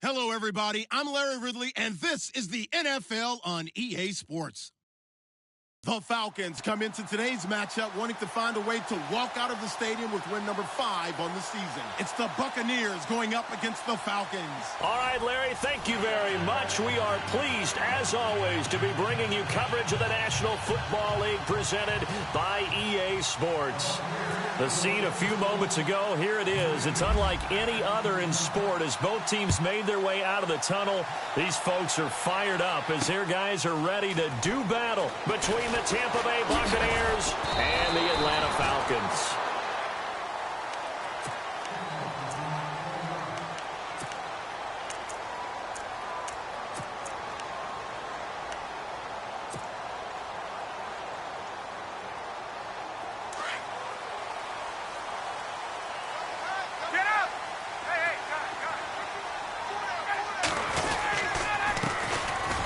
Hello, everybody. I'm Larry Ridley, and this is the NFL on EA Sports. The Falcons come into today's matchup wanting to find a way to walk out of the stadium with win number 5 on the season. It's the Buccaneers going up against the Falcons. All right, Larry, thank you very much. We are pleased, as always, to be bringing you coverage of the National Football League presented by EA Sports. The scene a few moments ago, here it is. It's unlike any other in sport as both teams made their way out of the tunnel. These folks are fired up as their guys are ready to do battle between the Tampa Bay Buccaneers and the Atlanta Falcons.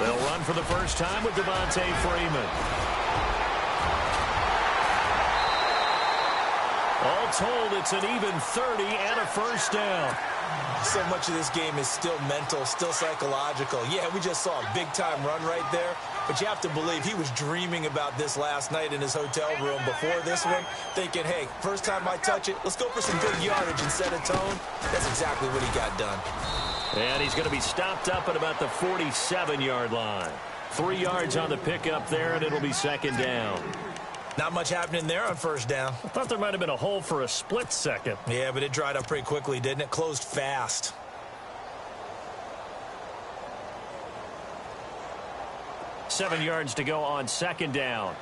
They'll run for the first time with Devontae Freeman. All told, it's an even 30 and a first down. So much of this game is still mental, still psychological. Yeah, we just saw a big-time run right there, but you have to believe he was dreaming about this last night in his hotel room before this one, thinking, hey, first time I touch it, let's go for some good yardage and set a tone. That's exactly what he got done. And he's going to be stopped up at about the 47-yard line. 3 yards on the pickup there, and it'll be second down. Not much happening there on first down. I thought there might have been a hole for a split second. Yeah, but it dried up pretty quickly, didn't it? Closed fast. Seven yards to go on second down.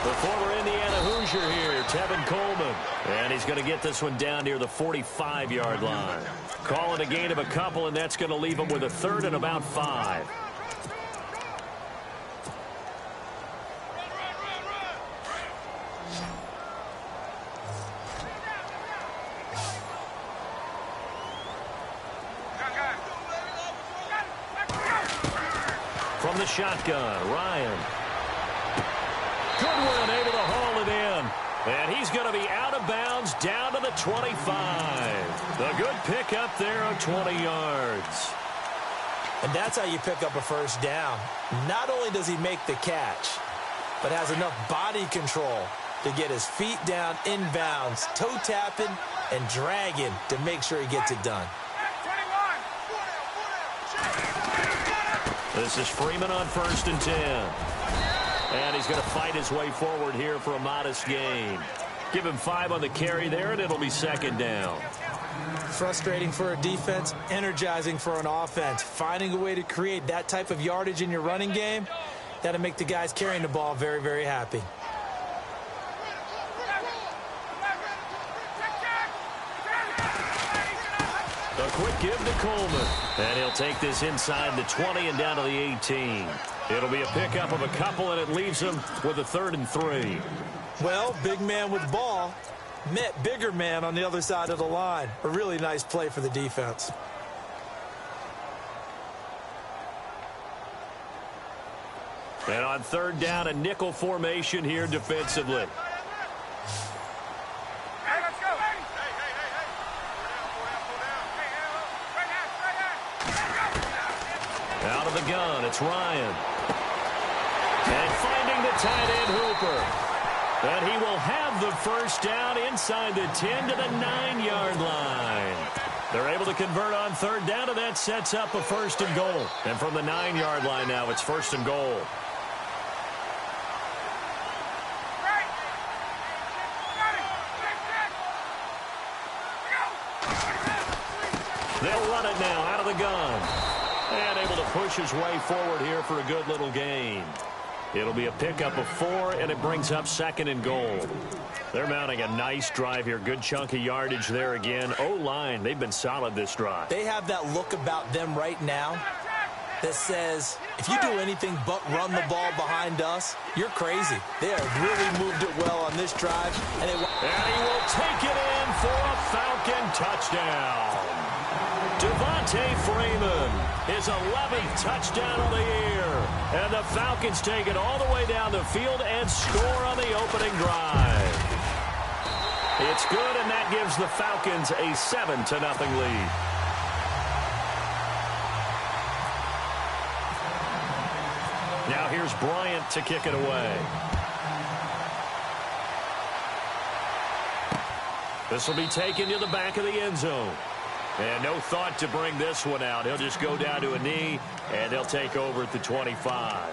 The former Indiana Hoosier here, Tevin Coleman. And he's going to get this one down near the 45-yard line. Call it a gain of a couple, and that's going to leave him with a third and about 5. From the shotgun, Ryan. Goodwin able to haul it in. And he's going to be out of bounds down to the 25. A good pickup there of 20 yards. And that's how you pick up a first down. Not only does he make the catch, but has enough body control to get his feet down inbounds, toe tapping and dragging to make sure he gets it done. This is Freeman on 1st and 10. And he's going to fight his way forward here for a modest gain. Give him 5 on the carry there, and it'll be second down. Frustrating for a defense, energizing for an offense. Finding a way to create that type of yardage in your running game, that'll make the guys carrying the ball very, very happy. A quick give to Coleman. And he'll take this inside the 20 and down to the 18. It'll be a pickup of a couple, and it leaves him with a 3rd and 3. Well, big man with ball met bigger man on the other side of the line. A really nice play for the defense. And on 3rd down, a nickel formation here defensively. Out of the gun, it's Ryan. And finding the tight end Hooper. And he will have the first down inside the 10 to the 9-yard line. They're able to convert on 3rd down, and that sets up a 1st and goal. And from the 9-yard line now, it's 1st and goal. They'll run it now out of the gun. And able to push his way forward here for a good little gain. It'll be a pickup of 4, and it brings up 2nd and goal. They're mounting a nice drive here. Good chunk of yardage there again. O-line, they've been solid this drive. They have that look about them right now that says, if you do anything but run the ball behind us, you're crazy. They have really moved it well on this drive. And he will take it in for a Falcon touchdown. Devontae Freeman, his 11th touchdown of the year. And the Falcons take it all the way down the field and score on the opening drive. It's good, and that gives the Falcons a 7-0 lead. Now here's Bryant to kick it away. This will be taken to the back of the end zone. And no thought to bring this one out. He'll just go down to a knee, and they'll take over at the 25.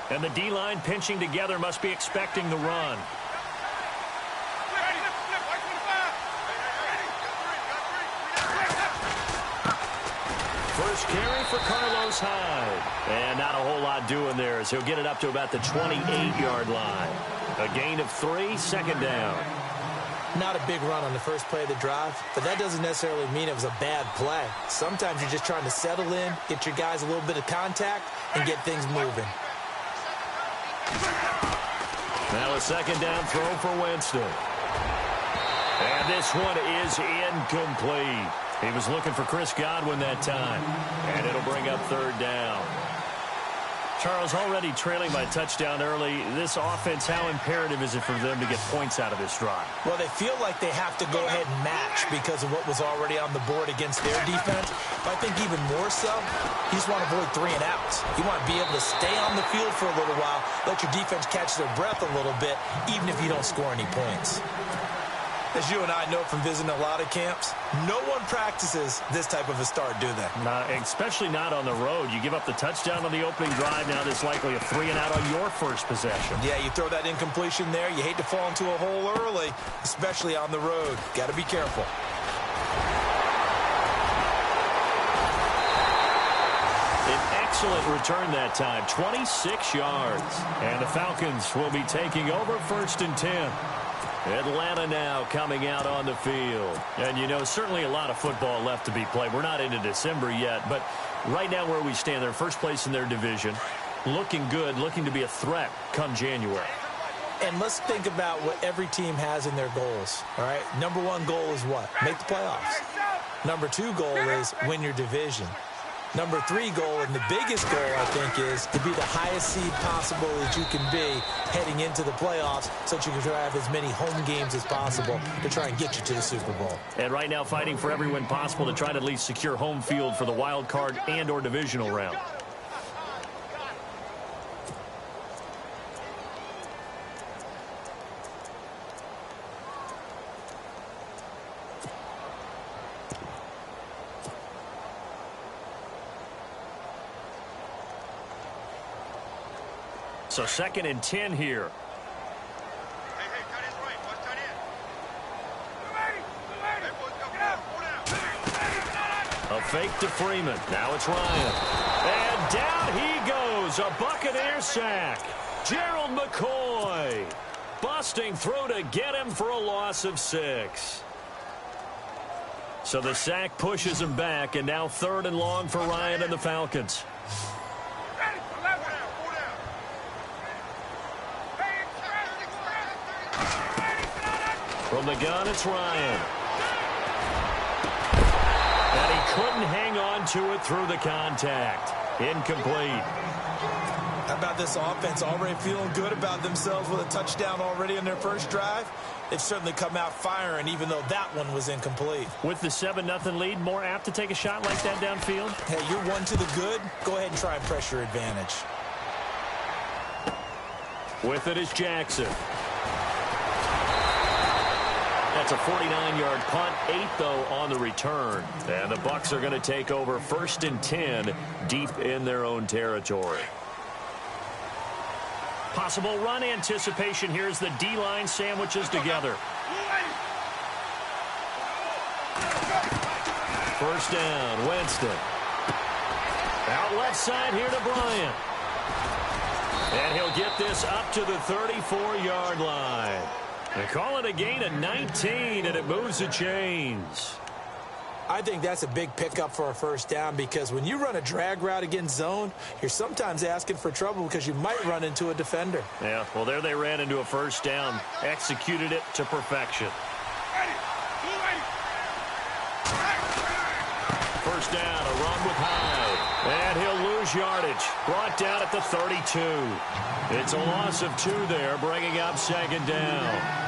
And the D-line pinching together must be expecting the run. First carry for Carlos Hyde. And not a whole lot doing there as he'll get it up to about the 28-yard line. A gain of 3, second down. Not a big run on the first play of the drive, but that doesn't necessarily mean it was a bad play. Sometimes you're just trying to settle in, get your guys a little bit of contact, and get things moving. Now a second down throw for Winston. And this one is incomplete. He was looking for Chris Godwin that time. And it'll bring up third down. Charles, already trailing by a touchdown early. This offense, how imperative is it for them to get points out of this drive? Well, they feel like they have to go ahead and match because of what was already on the board against their defense. But I think even more so, you just want to avoid 3 and outs. You want to be able to stay on the field for a little while, let your defense catch their breath a little bit, even if you don't score any points. As you and I know from visiting a lot of camps, no one practices this type of a start, do they? Especially not on the road. You give up the touchdown on the opening drive. Now there's likely a 3 and out on your first possession. Yeah, you throw that incompletion there. You hate to fall into a hole early, especially on the road. Got to be careful. An excellent return that time, 26 yards. And the Falcons will be taking over first and 10. Atlanta now coming out on the field. And, you know, certainly a lot of football left to be played. We're not into December yet, but right now where we stand, they're first place in their division. Looking good, looking to be a threat come January. And let's think about what every team has in their goals, all right? Number 1 goal is what? Make the playoffs. Number 2 goal is win your division. Number 3 goal, and the biggest goal, I think, is to be the highest seed possible that you can be heading into the playoffs so that you can have as many home games as possible to try and get you to the Super Bowl. And right now fighting for every win possible to try to at least secure home field for the wild card and or divisional round. So second and 10 here. A fake to Freeman. Now it's Ryan. And down he goes. A Buccaneer sack. Gerald McCoy busting through to get him for a loss of 6. So the sack pushes him back, and now 3rd and long for Ryan and the Falcons. From the gun, it's Ryan. And he couldn't hang on to it through the contact. Incomplete. How about this offense already feeling good about themselves with a touchdown already in their first drive? They've certainly come out firing, even though that one was incomplete. With the 7-0 lead, more apt to take a shot like that downfield? Hey, you're 1 to the good. Go ahead and try and press your advantage. With it is Jackson. That's a 49-yard punt, 8 though on the return. And the Bucs are going to take over first and 10 deep in their own territory. Possible run anticipation here as the D-line sandwiches together. First down, Winston. Out left side here to Bryant. And he'll get this up to the 34-yard line. They call it a gain of 19, and it moves the chains. I think that's a big pickup for a first down because when you run a drag route against zone, you're sometimes asking for trouble because you might run into a defender. Yeah, well, there they ran into a first down, executed it to perfection. First down, a run with Hyde. And he'll lose yardage. Brought down at the 32. It's a loss of 2 there, bringing up second down.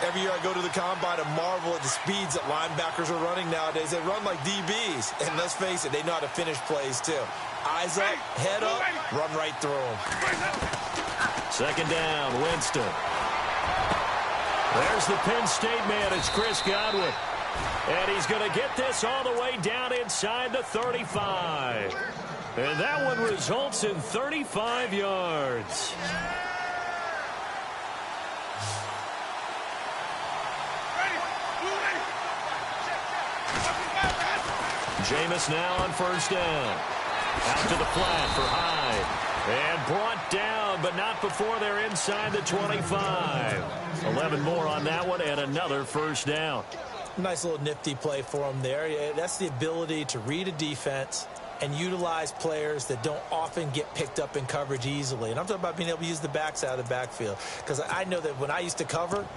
Every year I go to the combine and marvel at the speeds that linebackers are running nowadays. They run like DBs. And let's face it, they know how to finish plays too. Eyes up, head up, run right through them. Second down, Winston. There's the Penn State man. It's Chris Godwin. And he's going to get this all the way down inside the 35. And that one results in 35 yards. Jameis now on first down. Out to the flat for Hyde. And brought down, but not before they're inside the 25. 11 more on that one and another first down. Nice little nifty play for him there. That's the ability to read a defense and utilize players that don't often get picked up in coverage easily. And I'm talking about being able to use the backside of the backfield. Because I know that when I used to cover,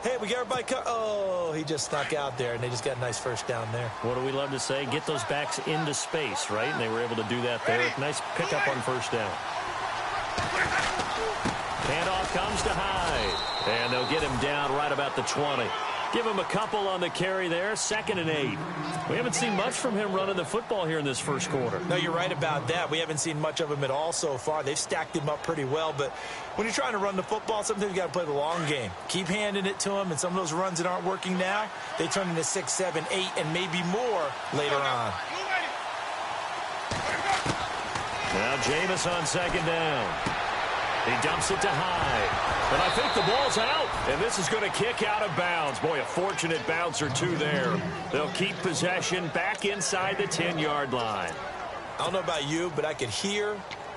hey, we got everybody oh, he just snuck out there, and they just got a nice first down there. What do we love to say? Get those backs into space, right? And they were able to do that there. Nice pickup on first down. Handoff comes to Hyde. And they'll get him down right about the 20. Give him a couple on the carry there. 2nd and 8. We haven't seen much from him running the football here in this first quarter. No, you're right about that. We haven't seen much of him at all so far. They've stacked him up pretty well. But when you're trying to run the football, sometimes you got to play the long game. Keep handing it to him. And some of those runs that aren't working now, they turn into 6, 7, 8, and maybe more later on. Now Jameis on second down. He dumps it to Hyde. And I think the ball's out. And this is going to kick out of bounds. Boy, a fortunate bounce or two there. They'll keep possession back inside the 10-yard line. I don't know about you, but I could hear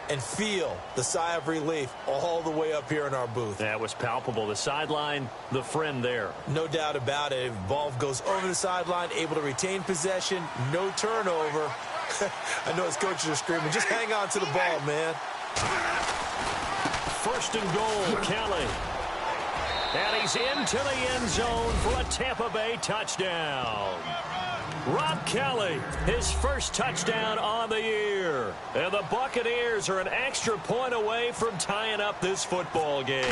and feel the sigh of relief all the way up here in our booth. That was palpable. The sideline, the friend there. No doubt about it. Ball goes over the sideline, able to retain possession, no turnover. I know his coaches are screaming, just hang on to the ball, man. First and goal, Kelly. And he's into the end zone for a Tampa Bay touchdown. Rob Kelly, his first touchdown on the year. And the Buccaneers are an extra point away from tying up this football game.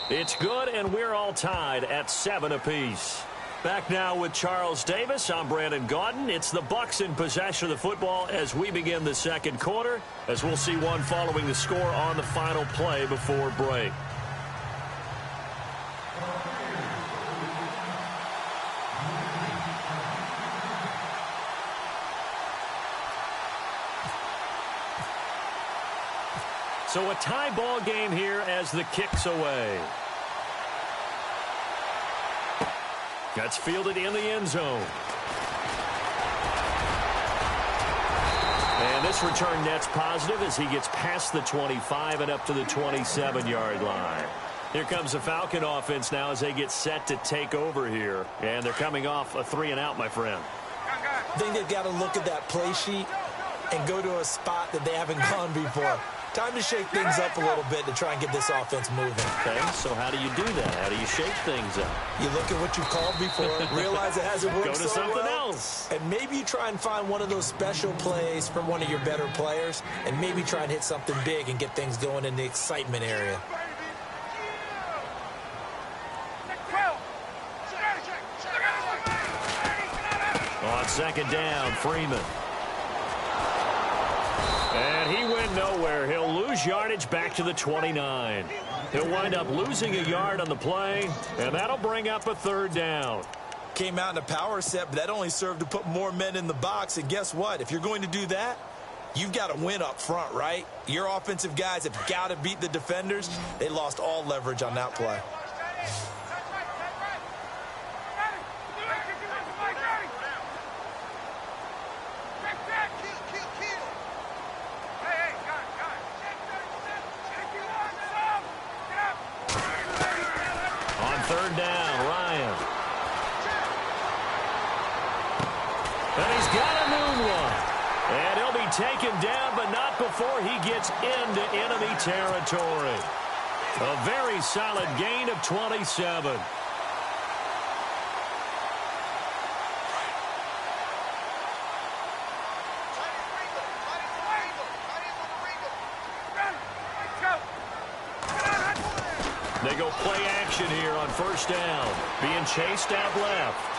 It's good, and we're all tied at 7 apiece. Back now with Charles Davis. I'm Brandon Gaudin. It's the Bucs in possession of the football as we begin the second quarter, as we'll see one following the score on the final play before break. So a tie ball game here as the kick's away. That's fielded in the end zone. And this return net's positive as he gets past the 25 and up to the 27-yard line. Here comes the Falcon offense now as they get set to take over here. And they're coming off a 3-and-out, my friend. I think they've got to look at that play sheet and go to a spot that they haven't gone before. Time to shake things up a little bit to try and get this offense moving. Okay, so how do you do that? How do you shake things up? You look at what you called before, realize it hasn't worked Go to so something well, else. and maybe you try and find one of those special plays for one of your better players, and maybe try and hit something big and get things going in the excitement area. On second down, Freeman. And he went nowhere. He'll lose yardage back to the 29. He'll wind up losing a yard on the play, and that'll bring up a third down. Came out in a power set, but that only served to put more men in the box. And guess what? If you're going to do that, you've got to win up front, right? Your offensive guys have got to beat the defenders. They lost all leverage on that play. Third down, Ryan. And he's got a new one. And he'll be taken down, but not before he gets into enemy territory. A very solid gain of 27. They go play action here on first down. Being chased out left.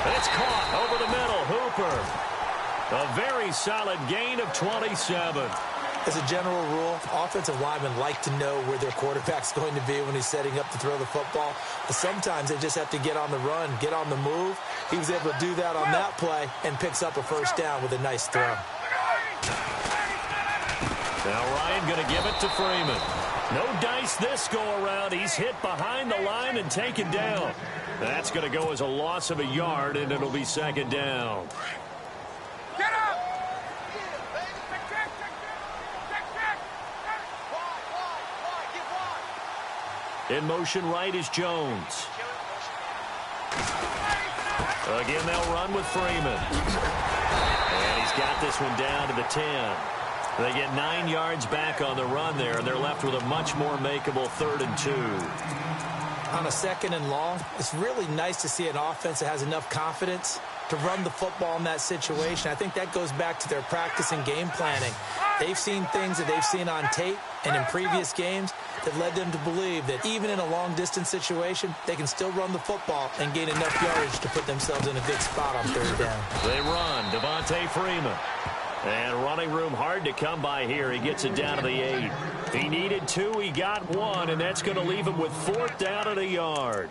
And it's caught over the middle. Hooper. A very solid gain of 27. As a general rule, offensive linemen like to know where their quarterback's going to be when he's setting up to throw the football. But sometimes they just have to get on the run, get on the move. He was able to do that on that play and picks up a first down with a nice throw. Now Ryan going to give it to Freeman. No dice this go-around. He's hit behind the line and taken down. That's going to go as a loss of a yard, and it'll be second down. Get up! In motion right is Jones. Again, they'll run with Freeman. And he's got this one down to the 10. They get 9 yards back on the run there, and they're left with a much more makeable 3rd and 2. On a 2nd and long, it's really nice to see an offense that has enough confidence to run the football in that situation. I think that goes back to their practice and game planning. They've seen things that they've seen on tape and in previous games that led them to believe that even in a long-distance situation, they can still run the football and gain enough yardage to put themselves in a good spot on 3rd down. They run. Devontae Freeman. And running room hard to come by here. He gets it down to the 8. He needed 2. He got 1, and that's going to leave him with 4th down and a yard.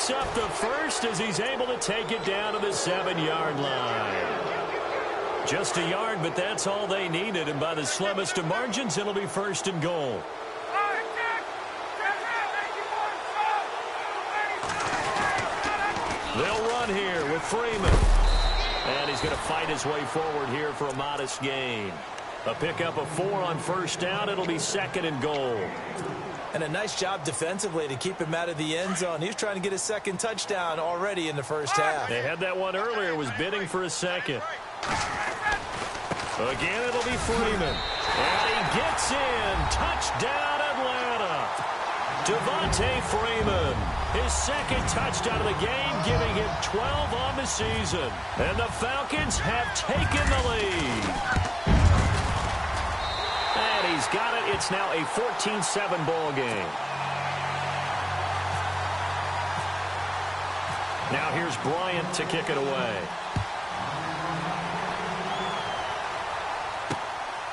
Up the first as he's able to take it down to the 7-yard line. Just a yard, but that's all they needed, and by the slimmest of margins, it'll be 1st and goal. They'll run here with Freeman. And he's going to fight his way forward here for a modest gain. A pickup of 4 on 1st down. It'll be 2nd and goal. And a nice job defensively to keep him out of the end zone. He was trying to get his 2nd touchdown already in the first half. They had that one earlier, was bidding for a 2nd. Again, it'll be Freeman. And he gets in. Touchdown, Atlanta. Devontae Freeman. His 2nd touchdown of the game, giving him 12 on the season. And the Falcons have taken the lead. And he's got it. It's now a 14-7 ball game. Now here's Bryant to kick it away.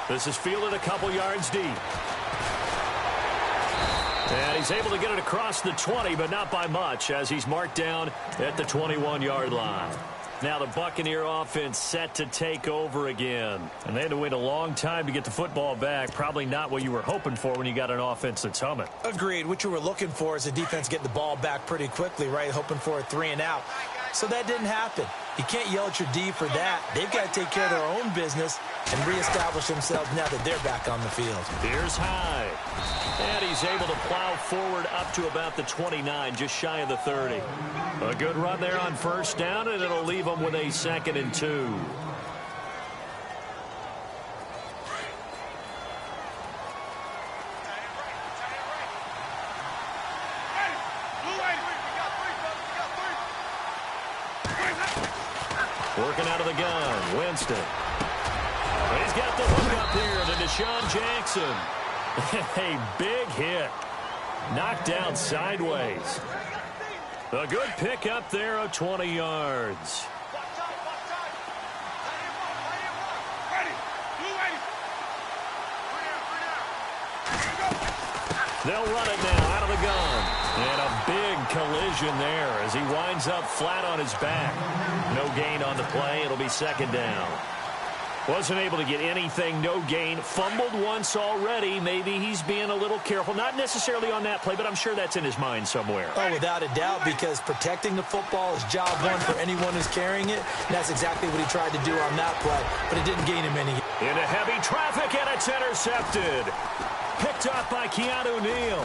This is fielded a couple yards deep. And he's able to get it across the 20, but not by much, as he's marked down at the 21-yard line. Now the Buccaneer offense set to take over again. And they had to wait a long time to get the football back. Probably not what you were hoping for when you got an offense that's humming. Agreed. What you were looking for is the defense getting the ball back pretty quickly, right? Hoping for a 3 and out. So that didn't happen. You can't yell at your D for that. They've got to take care of their own business and reestablish themselves now that they're back on the field. Here's Hyde. And he's able to plow forward up to about the 29, just shy of the 30. A good run there on 1st down, and it'll leave them with a 2nd and 2. Working out of the gun, Winston. And he's got the hook up here to Deshaun Jackson. A big hit. Knocked down sideways. A good pickup there of 20 yards. They'll run it now out of the gun. And a big collision there as he winds up flat on his back. No gain on the play. It'll be 2nd down. Wasn't able to get anything, no gain. Fumbled once already. Maybe he's being a little careful. Not necessarily on that play, but I'm sure that's in his mind somewhere. Oh, without a doubt, because protecting the football is job one for anyone who's carrying it. And that's exactly what he tried to do on that play, but it didn't gain him any. Into heavy traffic, and it's intercepted. Picked up by Keanu Neal.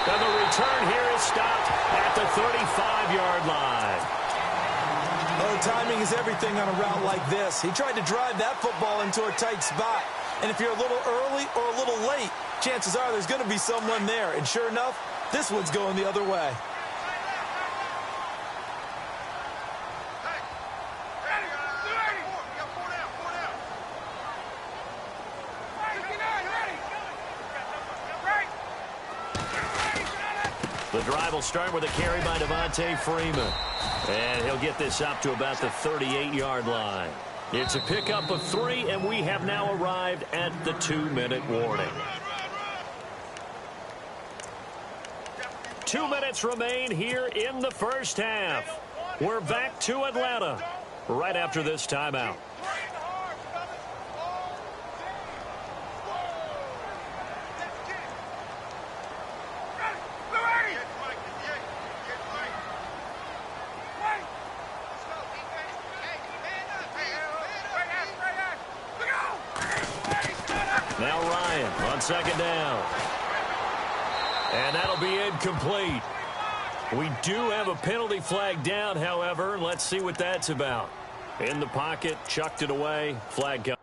And the return here is stopped at the 35-yard line. Oh, timing is everything on a route like this. He tried to drive that football into a tight spot. And if you're a little early or a little late, chances are there's going to be someone there. And sure enough, this one's going the other way. The drive will start with a carry by Devontae Freeman. And he'll get this up to about the 38-yard line. It's a pickup of 3, and we have now arrived at the 2-minute warning. 2 minutes remain here in the first half. We're back to Atlanta right after this timeout. Now Ryan on second down. And that'll be incomplete. We do have a penalty flag down, however. Let's see what that's about. In the pocket, chucked it away. Flag comes.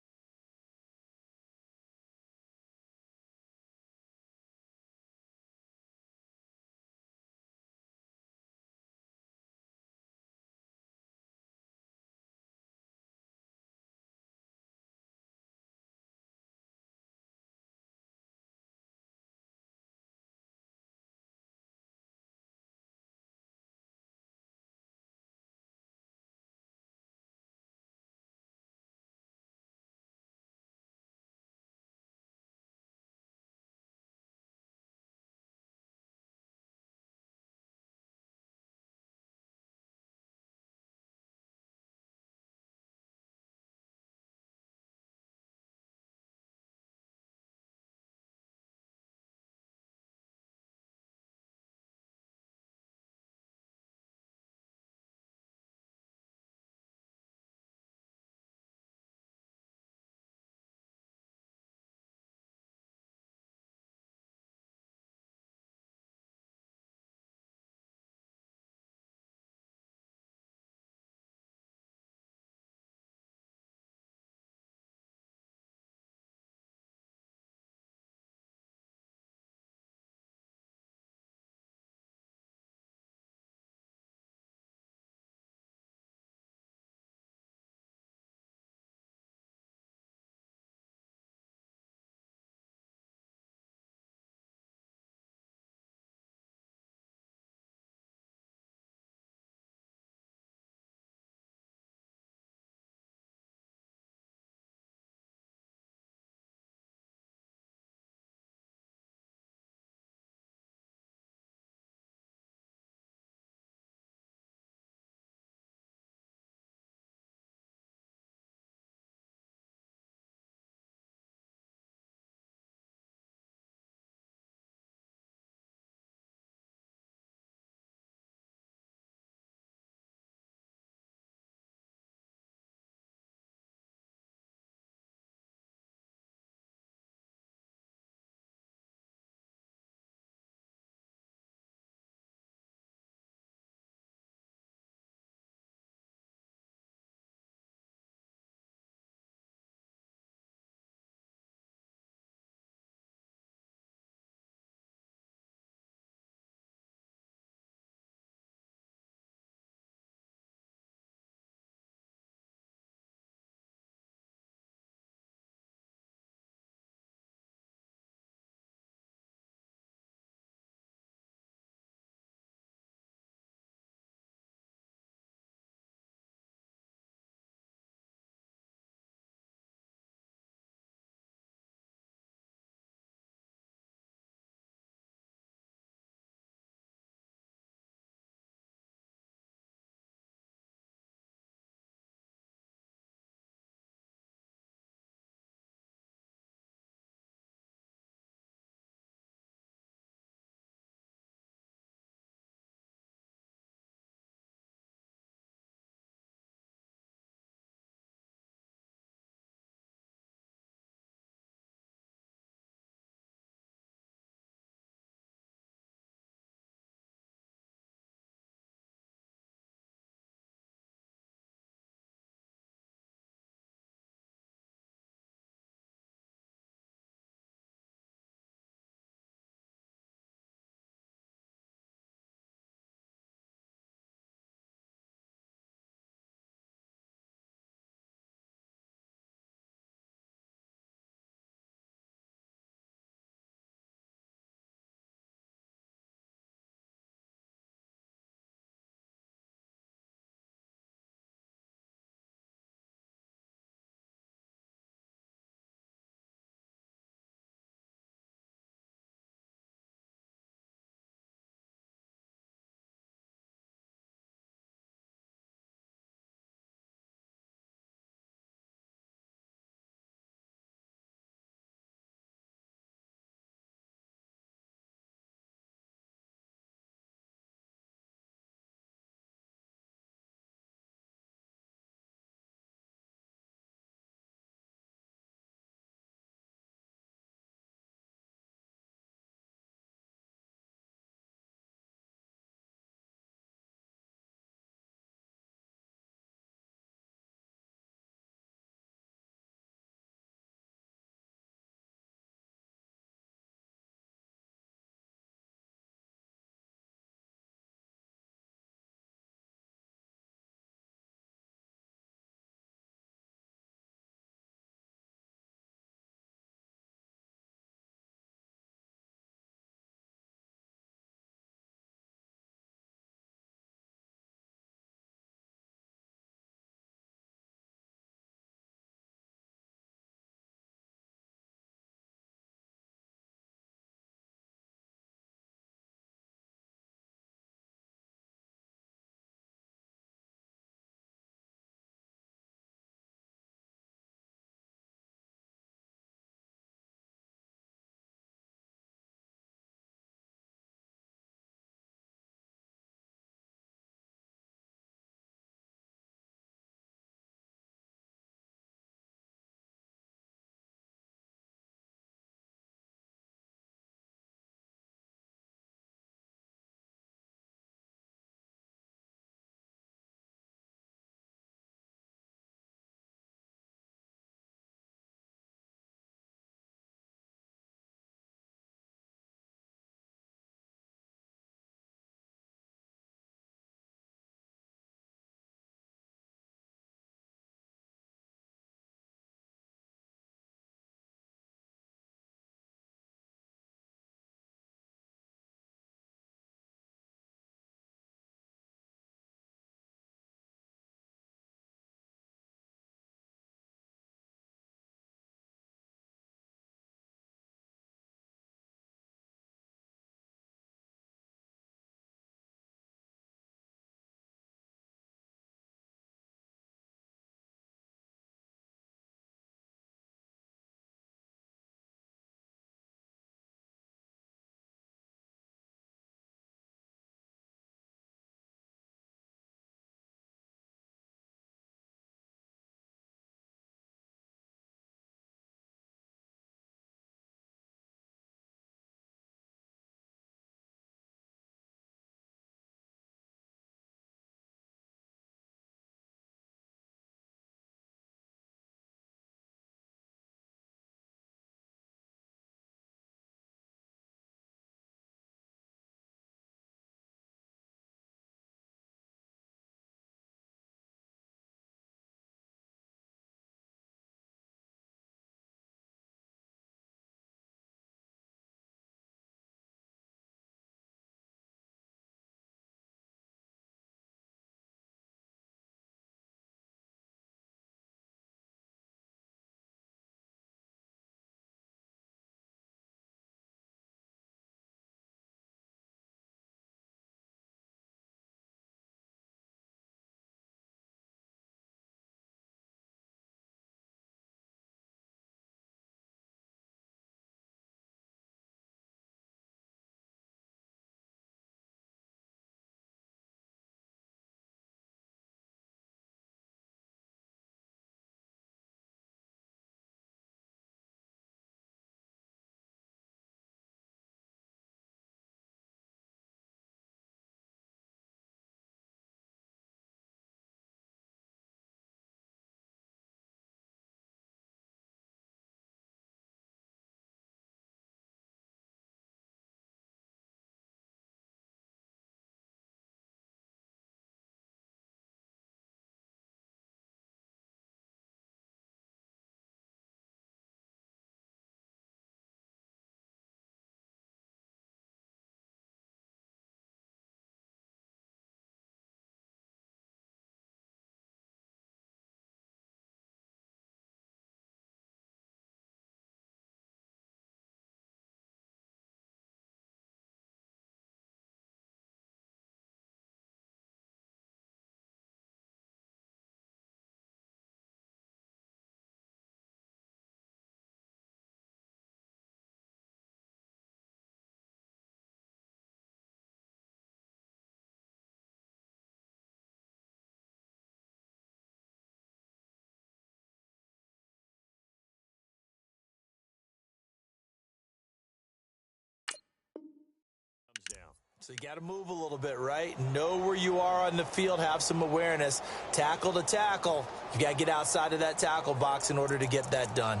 So you got to move a little bit, right? Know where you are on the field, have some awareness. Tackle to tackle. You got to get outside of that tackle box in order to get that done.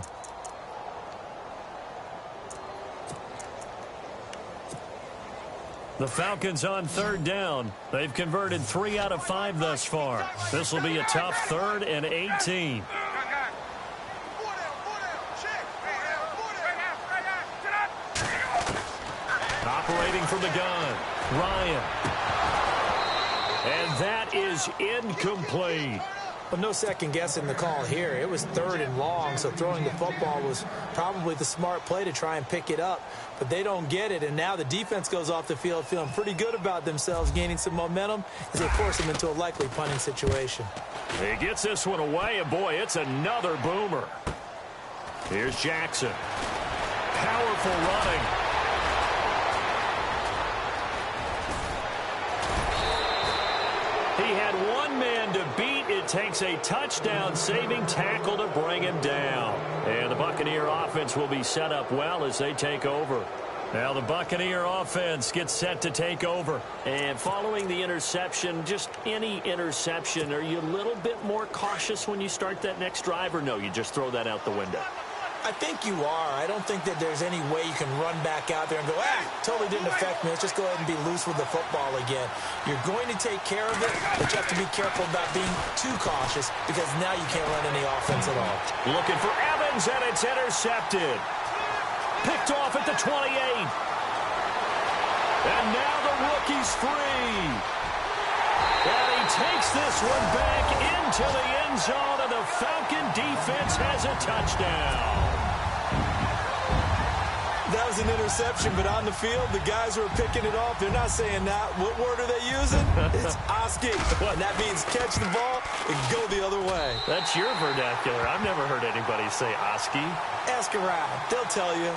The Falcons on third down. They've converted 3 out of 5 thus far. This will be a tough 3rd and 18. Operating from the gun, Ryan. And that is incomplete. But no second guessing the call here. It was 3rd and long, so throwing the football was probably the smart play to try and pick it up. But they don't get it, and now the defense goes off the field feeling pretty good about themselves, gaining some momentum as they force them into a likely punting situation. He gets this one away, and boy, it's another boomer. Here's Jackson. Powerful running. He had one man to beat. It takes a touchdown-saving tackle to bring him down. And the Buccaneer offense will be set up well as they take over. Now the Buccaneer offense gets set to take over. And following the interception, just any interception, are you a little bit more cautious when you start that next drive, or no, you just throw that out the window? I think you are. I don't think that there's any way you can run back out there and go, totally didn't affect me. Let's just go ahead and be loose with the football again. You're going to take care of it, but you have to be careful about being too cautious because now you can't run any offense at all. Looking for Evans, and it's intercepted. Picked off at the 28. And now the rookie's free. And he takes this one back into the end zone, and the Falcon defense has a touchdown. That was an interception, but on the field, the guys who are picking it off, they're not saying that. What word are they using? It's Oski. And that means catch the ball and go the other way. That's your vernacular. I've never heard anybody say Oski. Ask around. They'll tell you.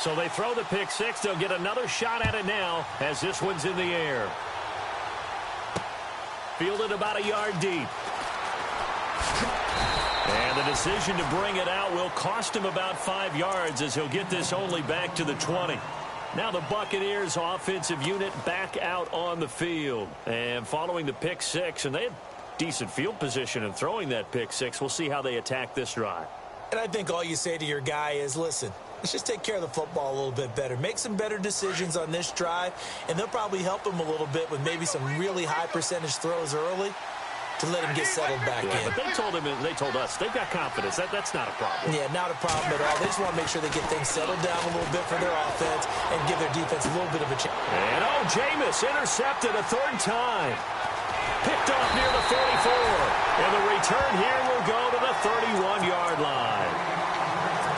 So they throw the pick six. They'll get another shot at it now as this one's in the air. Fielded about a yard deep. And the decision to bring it out will cost him about 5 yards as he'll get this only back to the 20. Now the Buccaneers offensive unit back out on the field. And following the pick six, and they had decent field position in throwing that pick six. We'll see how they attack this drive. And I think all you say to your guy is, listen, let's just take care of the football a little bit better. Make some better decisions on this drive, and they'll probably help him a little bit with maybe some really high percentage throws early to let him get settled back in. But they told us, they've got confidence. That's not a problem. Yeah, not a problem at all. They just want to make sure they get things settled down a little bit for their offense and give their defense a little bit of a chance. And Jameis intercepted a 3rd time. Picked off near the 44. And the return here will go to the 31-yard line.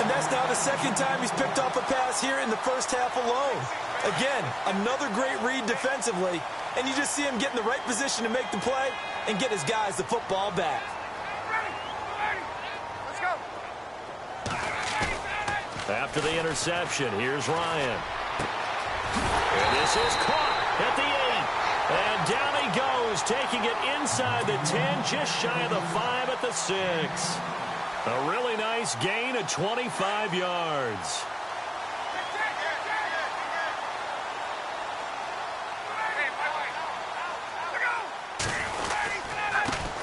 And that's now the 2nd time he's picked off a pass here in the first half alone. Again, another great read defensively, and you just see him get in the right position to make the play and get his guys the football back. Let's go. After the interception, here's Ryan. And this is caught at the 8. And down he goes, taking it inside the 10, just shy of the 5 at the 6. A really nice gain of 25 yards.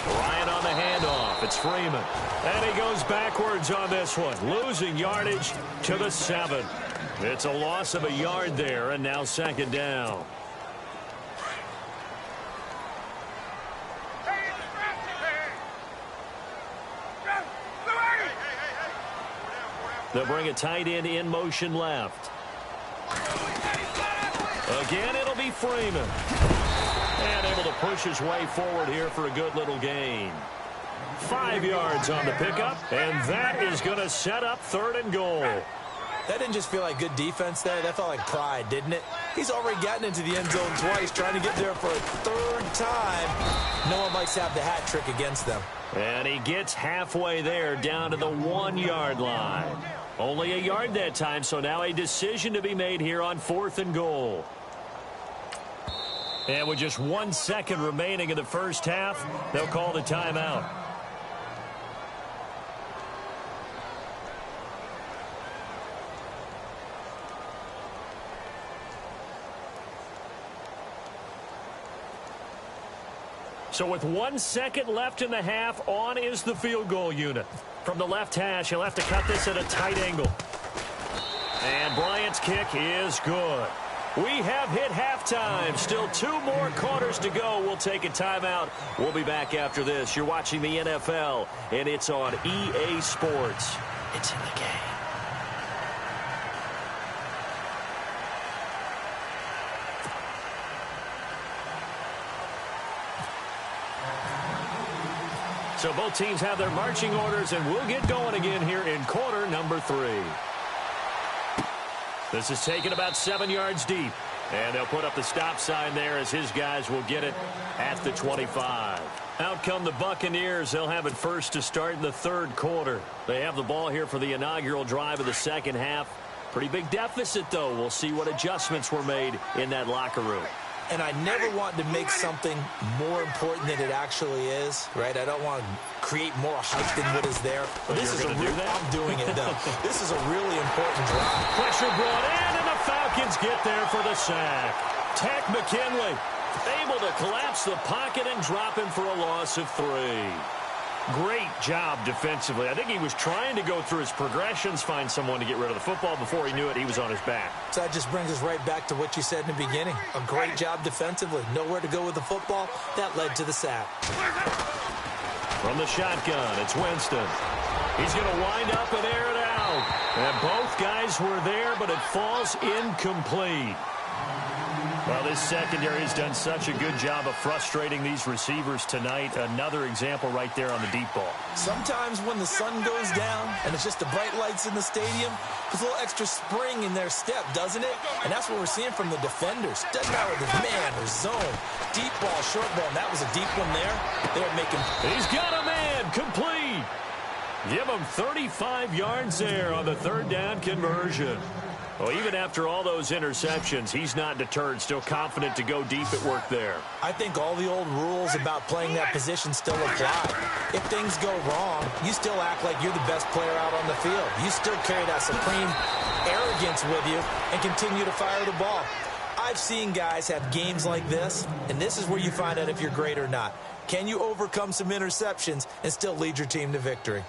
Ryan on the handoff. It's Freeman. And he goes backwards on this one, losing yardage to the 7. It's a loss of a yard there, and now 2nd down. They'll bring a tight end in motion left. Again, it'll be Freeman. And able to push his way forward here for a good little gain. 5 yards on the pickup, and that is going to set up 3rd and goal. That didn't just feel like good defense there. That felt like pride, didn't it? He's already gotten into the end zone twice, trying to get there for a 3rd time. No one likes to have the hat trick against them. And he gets halfway there, down to the 1-yard line. Only a yard that time, so now a decision to be made here on 4th and goal. And with just 1 second remaining in the first half, they'll call the timeout. So with 1 second left in the half, on is the field goal unit. From the left hash, he'll have to cut this at a tight angle. And Bryant's kick is good. We have hit halftime. Still 2 more quarters to go. We'll take a timeout. We'll be back after this. You're watching the NFL, and it's on EA Sports. It's in the game. So both teams have their marching orders, and we'll get going again here in quarter number 3. This is taken about 7 yards deep. And they'll put up the stop sign there as his guys will get it at the 25. Out come the Buccaneers. They'll have it first to start in the 3rd quarter. They have the ball here for the inaugural drive of the second half. Pretty big deficit, though. We'll see what adjustments were made in that locker room. And I never want to make something more important than it actually is, right? I don't want to create more hype than what is there. But this is I'm doing it, though. This is a really important drive. Pressure brought in, and the Falcons get there for the sack. Tech McKinley able to collapse the pocket and drop him for a loss of 3. Great job defensively. I think he was trying to go through his progressions, find someone to get rid of the football. Before he knew it, he was on his back. So that just brings us right back to what you said in the beginning. A great job defensively. Nowhere to go with the football. That led to the sack. From the shotgun, it's Winston. He's going to wind up and air it out. And both guys were there, but it falls incomplete. Well, this secondary has done such a good job of frustrating these receivers tonight. Another example right there on the deep ball. Sometimes when the sun goes down and it's just the bright lights in the stadium, there's a little extra spring in their step, doesn't it? And that's what we're seeing from the defenders. Doesn't matter if it's man or zone. Deep ball, short ball, and that was a deep one there. They're making... He's got a man, complete. Give him 35 yards there on the 3rd down conversion. Well, even after all those interceptions, he's not deterred, still confident to go deep at work there. I think all the old rules about playing that position still apply. If things go wrong, you still act like you're the best player out on the field. You still carry that supreme arrogance with you and continue to fire the ball. I've seen guys have games like this, and this is where you find out if you're great or not. Can you overcome some interceptions and still lead your team to victory?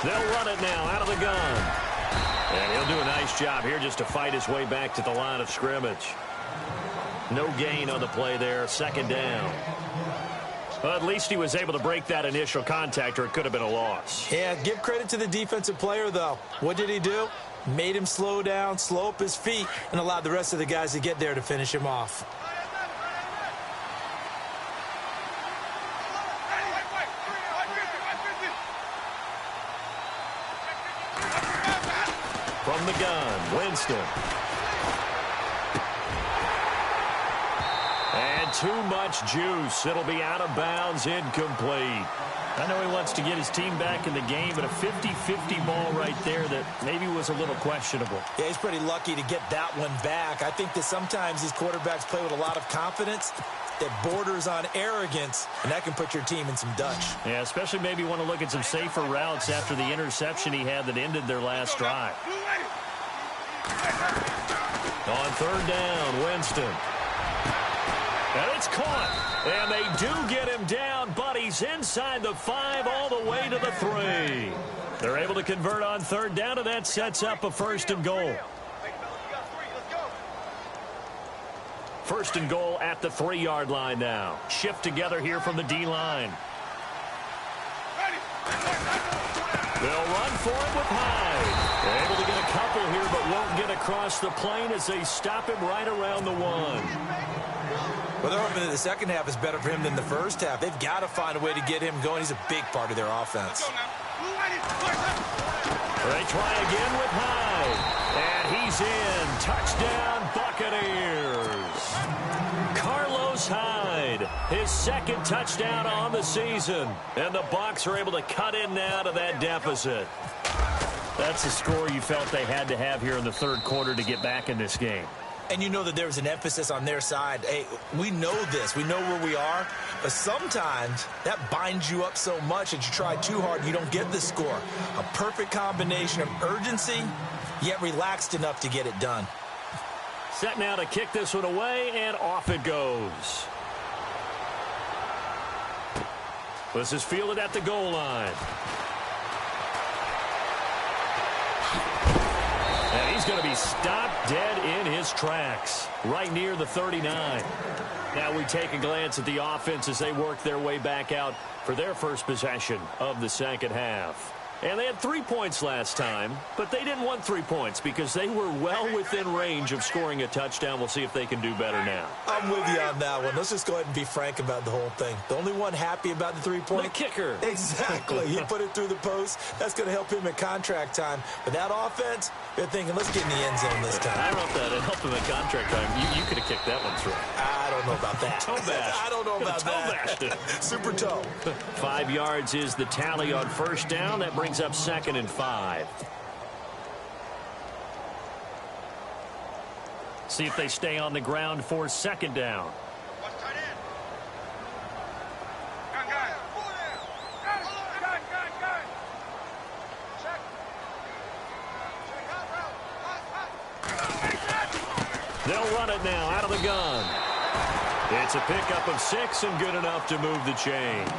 They'll run it now out of the gun. And he'll do a nice job here just to fight his way back to the line of scrimmage. No gain on the play there. 2nd down. Well, at least he was able to break that initial contact, or it could have been a loss. Yeah, give credit to the defensive player, though. What did he do? Made him slow down, slow up his feet, and allowed the rest of the guys to get there to finish him off. From the gun, Winston. And too much juice. It'll be out of bounds, incomplete. I know he wants to get his team back in the game, but a 50-50 ball right there that maybe was a little questionable. Yeah, he's pretty lucky to get that one back. I think that sometimes these quarterbacks play with a lot of confidence that borders on arrogance, and that can put your team in some Dutch. Yeah, especially maybe want to look at some safer routes after the interception he had that ended their last drive. On 3rd down, Winston. And it's caught. And they do get him down, but he's inside the 5 all the way to the 3. They're able to convert on 3rd down, and that sets up a 1st and goal. 1st and goal at the 3-yard line now. Shift together here from the D-line. They'll run for it with Hyde. They're able to get a couple here, but won't get across the plane as they stop him right around the 1. Well, they're hoping that the second half is better for him than the first half. They've got to find a way to get him going. He's a big part of their offense. They try again with Hyde. And he's in. Touchdown, Buccaneers. Carlos Hyde, his second touchdown on the season. And the Bucs are able to cut in now to that deficit. That's the score you felt they had to have here in the third quarter to get back in this game. And you know that there was an emphasis on their side. Hey, we know this. We know where we are. But sometimes that binds you up so much that you try too hard and you don't get the score. A perfect combination of urgency, yet relaxed enough to get it done. Set now to kick this one away, and off it goes. This is fielded at the goal line. And he's going to be stopped dead in his tracks, right near the 39. Now we take a glance at the offense as they work their way back out for their first possession of the second half. And they had 3 points last time, but they didn't want 3 points because they were well within range of scoring a touchdown. We'll see if they can do better now. I'm with you on that one. Let's just go ahead and be frank about the whole thing. The only one happy about the 3-point? The kicker. Exactly. He put it through the post. That's going to help him at contract time. But that offense, they're thinking, let's get in the end zone this time. I don't know if that helped him at contract time. You could have kicked that one through. I don't know about that. Toe bash. I don't know about that. Super toe. 5 yards is the tally on first down. That brings up 2nd and 5. See if they stay on the ground for 2nd down. They'll run it now out of the gun. It's a pickup of 6 and good enough to move the chains.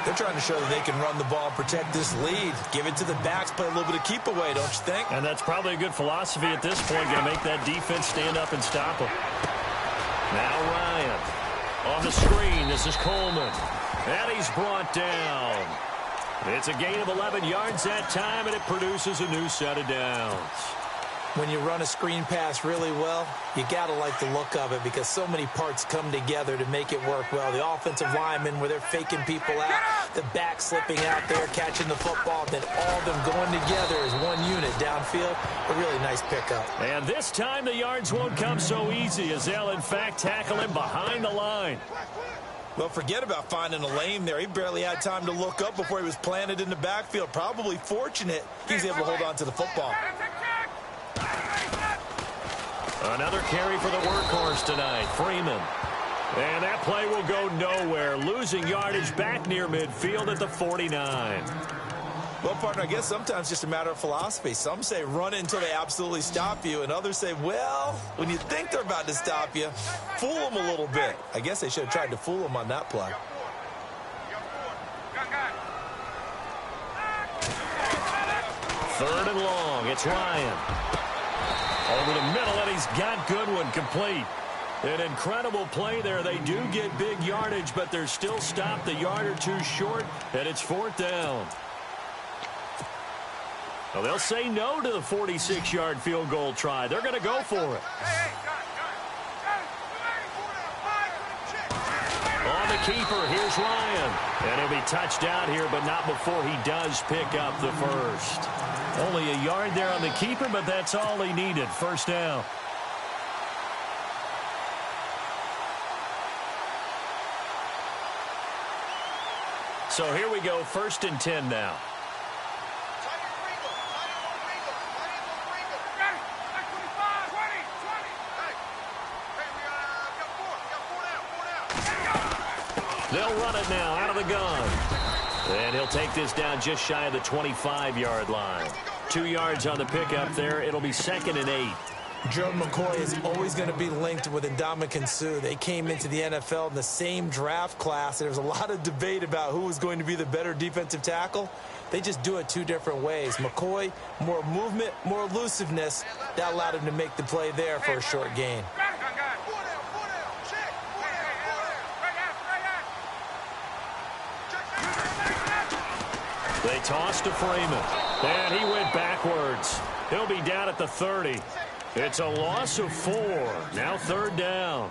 They're trying to show that they can run the ball and protect this lead. Give it to the backs, play a little bit of keep away, don't you think? And that's probably a good philosophy at this point. Going to make that defense stand up and stop them. Now Ryan on the screen. This is Coleman. And he's brought down. It's a gain of 11 yards that time, and it produces a new set of downs. When you run a screen pass really well, you got to like the look of it because so many parts come together to make it work well. The offensive linemen where they're faking people out, the back slipping out there, catching the football, then all of them going together as one unit downfield. A really nice pickup. And this time the yards won't come so easy as they'll, in fact, tackle him behind the line. Well, forget about finding a lane there. He barely had time to look up before he was planted in the backfield. Probably fortunate he was able to hold on to the football. Another carry for the workhorse tonight, Freeman. And that play will go nowhere, losing yardage back near midfield at the 49. Well, partner, I guess sometimes just a matter of philosophy. Some say run it until they absolutely stop you, and others say, well, when you think they're about to stop you, fool them a little bit. I guess they should have tried to fool them on that play. Third and long, it's Ryan. Over the middle, and he's got Goodwin complete. An incredible play there. They do get big yardage, but they're still stopped a yard or two short, and it's 4th down. Well, they'll say no to the 46-yard field goal try. They're going to go for it. On the keeper, here's Ryan. And he'll be touched out here, but not before he does pick up the first. Only a yard there on the keeper, but that's all he needed. First down. So here we go, 1st and 10 now. They'll run it now out of the gun. And he'll take this down just shy of the 25-yard line. 2 yards on the pickup there. It'll be 2nd and 8. Joe McCoy is always going to be linked with Ndamukong Suh. They came into the NFL in the same draft class. There was a lot of debate about who was going to be the better defensive tackle. They just do it 2 different ways. McCoy, more movement, more elusiveness. That allowed him to make the play there for a short gain. They toss to Freeman. And he went backwards. He'll be down at the 30. It's a loss of 4. Now 3rd down.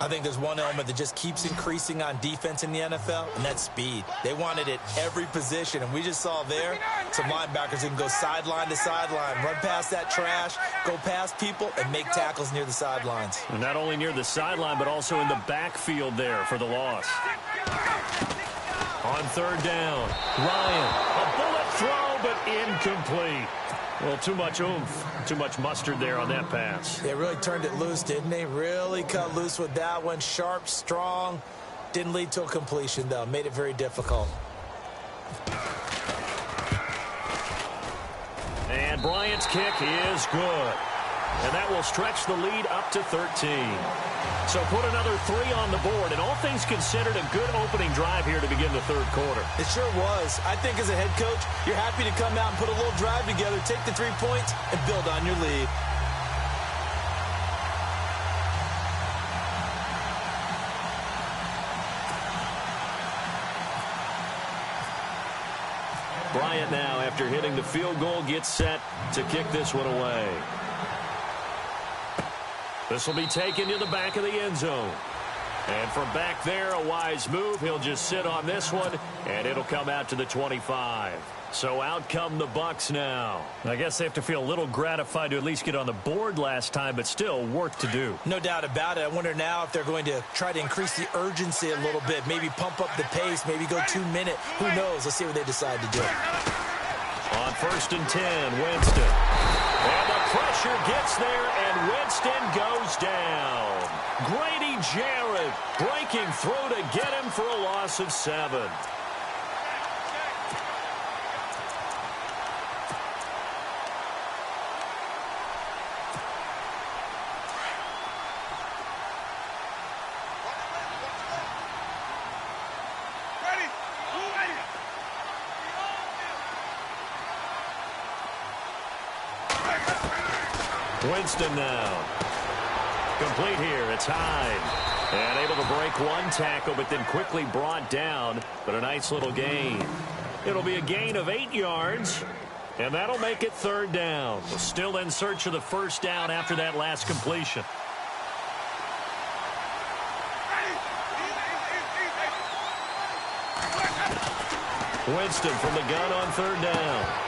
I think there's one element that just keeps increasing on defense in the NFL, and that's speed. They want it at every position, and we just saw there some linebackers who can go sideline to sideline, run past that trash, go past people, and make tackles near the sidelines. And not only near the sideline, but also in the backfield there for the loss. On 3rd down, Ryan, a bullet throw, but incomplete. Well, too much oomph, too much mustard there on that pass. They really turned it loose, didn't they? Really cut loose with that one. Sharp, strong. Didn't lead to a completion, though. Made it very difficult. And Bryant's kick is good. And that will stretch the lead up to 13. So put another 3 on the board, and all things considered, a good opening drive here to begin the 3rd quarter. It sure was. I think as a head coach, you're happy to come out and put a little drive together, take the 3 points, and build on your lead. Bryant now, after hitting the field goal, gets set to kick this one away. This will be taken to the back of the end zone. And from back there, a wise move. He'll just sit on this one, and it'll come out to the 25. So out come the Bucs now. I guess they have to feel a little gratified to at least get on the board last time, but still work to do. No doubt about it. I wonder now if they're going to try to increase the urgency a little bit, maybe pump up the pace, maybe go 2-minute. Who knows? Let's see what they decide to do. On 1st and 10, Winston. And the pressure gets there, and Winston goes down. Grady Jarrett breaking through to get him for a loss of 7. Winston now. Complete here. It's Hyde. And able to break one tackle, but then quickly brought down. But a nice little gain. It'll be a gain of 8 yards. And that'll make it 3rd down. Still in search of the 1st down after that last completion. Winston from the gun on 3rd down.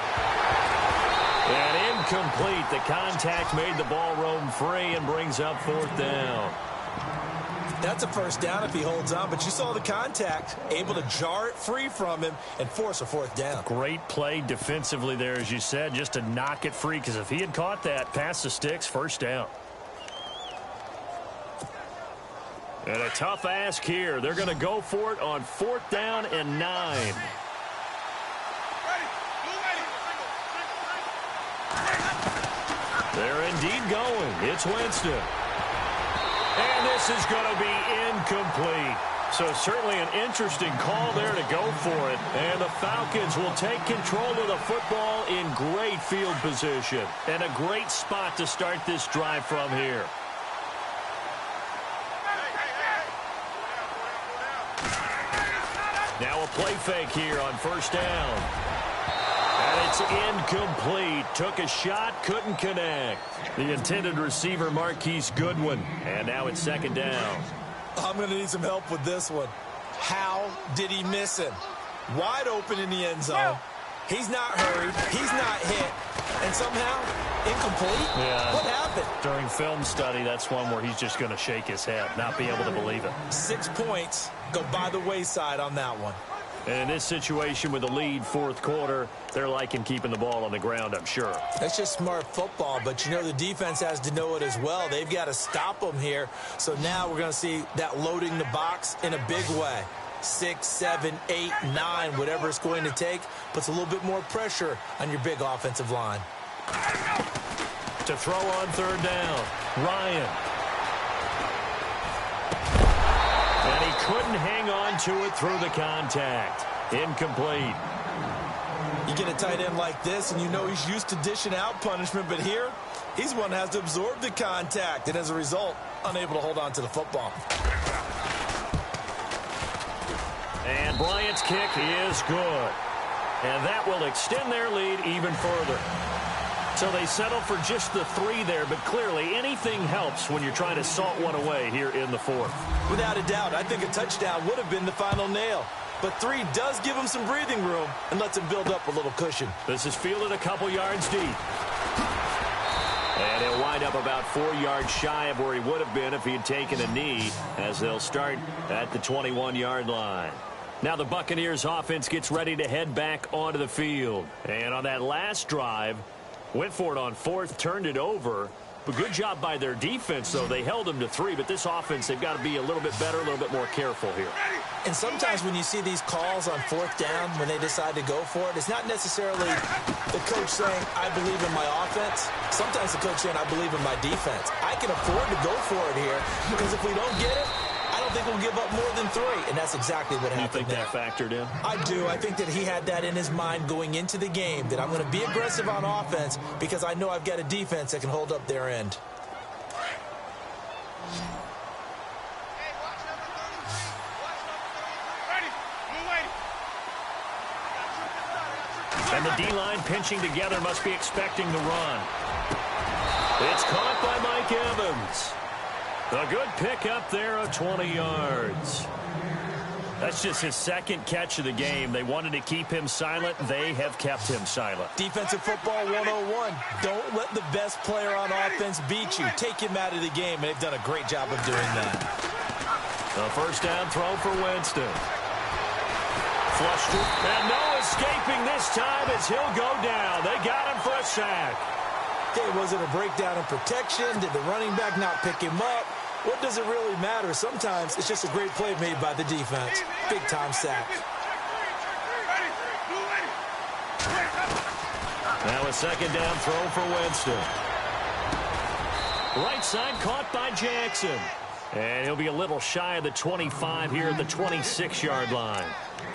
And incomplete. The contact made the ball roam free and brings up 4th down. That's a 1st down if he holds on, but you saw the contact, able to jar it free from him and force a 4th down. Great play defensively there, as you said, just to knock it free, because if he had caught that, past the sticks, 1st down. And a tough ask here. They're going to go for it on 4th down and 9. They're indeed going. It's Winston. And this is going to be incomplete. So certainly an interesting call there to go for it. And the Falcons will take control of the football in great field position. And a great spot to start this drive from here. Now a play fake here on 1st down. And it's incomplete. Took a shot, couldn't connect. The intended receiver, Marquise Goodwin. And now it's 2nd down. I'm going to need some help with this one. How did he miss him? Wide open in the end zone. He's not hurried. He's not hit. And somehow, incomplete? Yeah. What happened? During film study, that's one where he's just going to shake his head, not be able to believe it. 6 points go by the wayside on that one. And in this situation with the lead 4th quarter, they're liking keeping the ball on the ground, I'm sure. That's just smart football, but you know the defense has to know it as well. They've got to stop them here. So now we're going to see that loading the box in a big way. 6, 7, 8, 9, whatever it's going to take, puts a little bit more pressure on your big offensive line. To throw on 3rd down, Ryan. And he couldn't hang on to it through the contact. Incomplete. You get a tight end like this, and you know he's used to dishing out punishment, but here, he's one that has to absorb the contact, and as a result, unable to hold on to the football. And Bryant's kick is good. And that will extend their lead even further. So they settle for just the 3 there, but clearly anything helps when you're trying to salt one away here in the 4th. Without a doubt, I think a touchdown would have been the final nail. But 3 does give him some breathing room and lets him build up a little cushion. This is fielded a couple yards deep. And he'll wind up about 4 yards shy of where he would have been if he had taken a knee, as they'll start at the 21-yard line. Now the Buccaneers offense gets ready to head back onto the field. And on that last drive, went for it on 4th, turned it over. But good job by their defense, though. They held them to 3, but this offense, they've got to be a little bit better, a little bit more careful here. And sometimes when you see these calls on 4th down, when they decide to go for it, it's not necessarily the coach saying, I believe in my offense. Sometimes the coach saying, I believe in my defense. I can afford to go for it here because if we don't get it, I don't think we'll give up more than 3, and that's exactly what happened. You think that factored in? I do. I think that he had that in his mind going into the game, that I'm going to be aggressive on offense because I know I've got a defense that can hold up their end. And the D-line pinching together must be expecting the run. It's caught by Mike Evans. A good pickup there of 20 yards. That's just his 2nd catch of the game. They wanted to keep him silent. They have kept him silent. Defensive football 101. Don't let the best player on offense beat you. Take him out of the game, and they've done a great job of doing that. A 1st down throw for Winston. Flushed it, and no escaping this time as he'll go down. They got him for a sack. Okay, was it a breakdown in protection? Did the running back not pick him up? What does it really matter? Sometimes it's just a great play made by the defense. Big-time sack. Now a 2nd down throw for Winston. Right side caught by Jackson. And he'll be a little shy of the 25 here at the 26-yard line.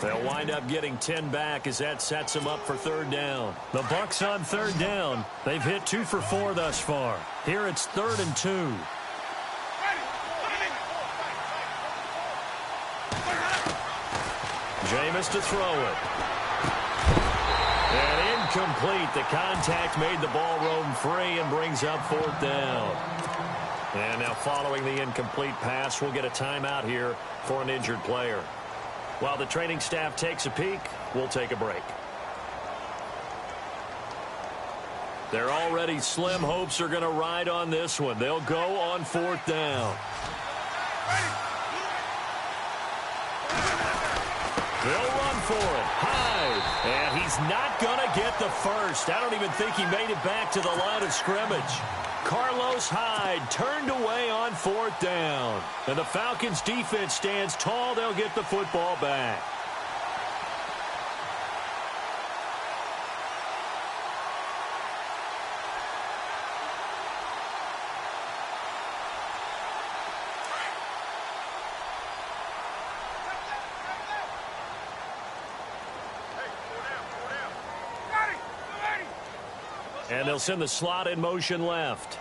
They'll wind up getting 10 back as that sets them up for 3rd down. The Bucs on 3rd down. They've hit 2 for 4 thus far. Here it's 3rd and 2. Jameis to throw it. And incomplete. The contact made the ball roam free and brings up 4th down. And now following the incomplete pass, we'll get a timeout here for an injured player. While the training staff takes a peek, we'll take a break. Their already slim hopes are going to ride on this one. They'll go on 4th down. They'll run for it. Hyde. And he's not going to get the first. I don't even think he made it back to the line of scrimmage. Carlos Hyde turned away on 4th down. And the Falcons defense stands tall. They'll get the football back. And they'll send the slot in motion left.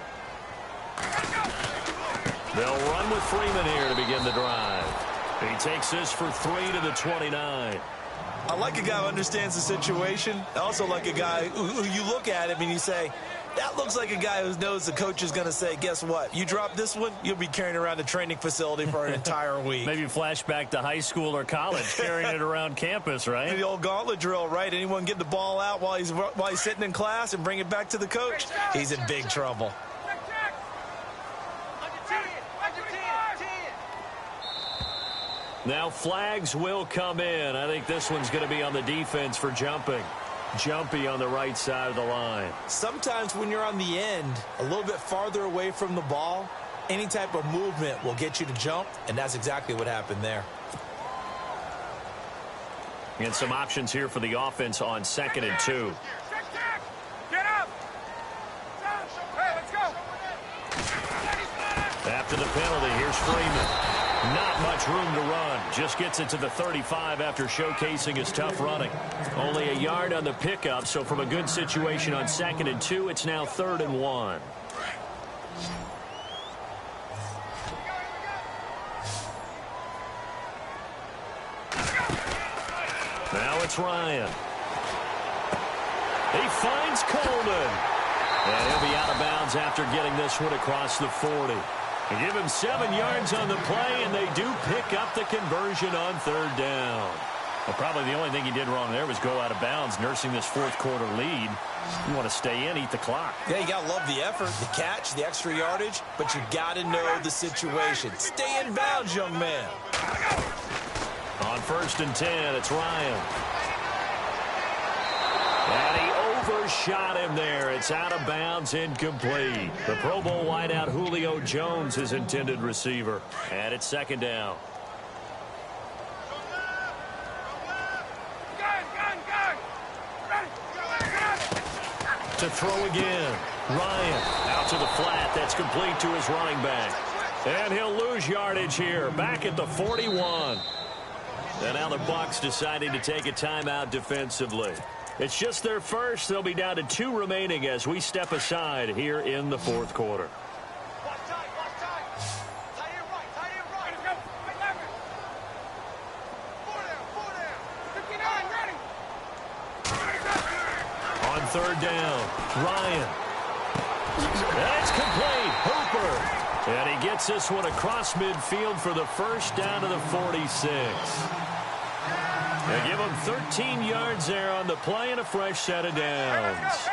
They'll run with Freeman here to begin the drive. He takes this for 3 to the 29. I like a guy who understands the situation. I also like a guy who you look at him and you say, that looks like a guy who knows the coach is going to say, guess what? You drop this one, you'll be carrying around the training facility for an entire week. Maybe flashback to high school or college, carrying it around campus, right? The old gauntlet drill, right? Anyone get the ball out while he's sitting in class and bring it back to the coach? He's in big trouble. Now flags will come in. I think this one's going to be on the defense for jumping. Jumpy on the right side of the line. Sometimes when you're on the end, a little bit farther away from the ball, any type of movement will get you to jump, and that's exactly what happened there. And some options here for the offense on 2nd and 2. Get up! Hey, let's go! After the penalty, here's Freeman. Not much room to run. Just gets it to the 35 after showcasing his tough running. Only a yard on the pickup, so from a good situation on 2nd and 2, it's now 3rd and 1. Now it's Ryan. He finds Coleman. And he'll be out of bounds after getting this one across the 40. They give him 7 yards on the play, and they do pick up the conversion on third down. Well, probably the only thing he did wrong there was go out of bounds, nursing this fourth quarter lead. You want to stay in, eat the clock. Yeah, you got to love the effort, the catch, the extra yardage, but you got to know the situation. Stay in bounds, young man. On 1st and 10, it's Ryan. And he overshot him there. It's out of bounds, incomplete. The Pro Bowl wideout Julio Jones, his intended receiver. And it's 2nd down. To throw again. Ryan out to the flat. That's complete to his running back. And he'll lose yardage here. Back at the 41. And now the Bucs deciding to take a timeout defensively. It's just their first. They'll be down to 2 remaining as we step aside here in the fourth quarter. On 3rd down, Ryan. That's complete. Hooper. And he gets this one across midfield for the first down to the 46. They give him 13 yards there on the play and a fresh set of downs.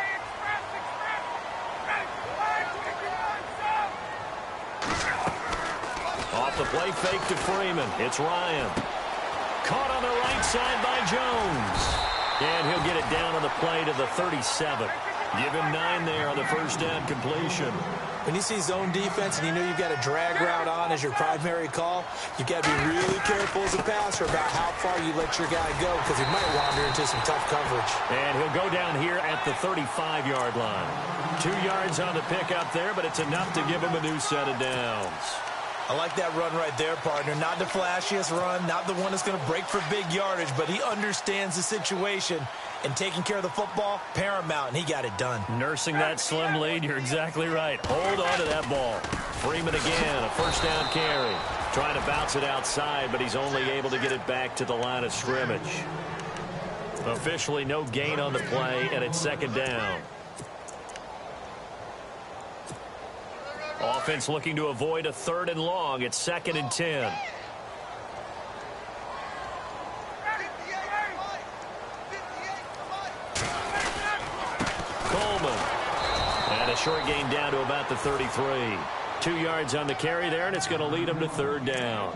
Off the play fake to Freeman. It's Ryan. Caught on the right side by Jones. And he'll get it down on the play to the 37. Give him 9 there on the first down completion. When you see zone defense and you know you've got a drag route on as your primary call, you've got to be really careful as a passer about how far you let your guy go because he might wander into some tough coverage. And he'll go down here at the 35-yard line. 2 yards on the pickup there, but it's enough to give him a new set of downs. I like that run right there, partner. Not the flashiest run, not the one that's going to break for big yardage, but he understands the situation. And taking care of the football, paramount, and he got it done. Nursing that slim lead, you're exactly right. Hold on to that ball. Freeman again, a first down carry. Trying to bounce it outside, but he's only able to get it back to the line of scrimmage. Officially no gain on the play, and it's 2nd down. Offense looking to avoid a 3rd and long. It's 2nd and 10. Coleman. And a short gain down to about the 33. 2 yards on the carry there, and it's going to lead them to 3rd down.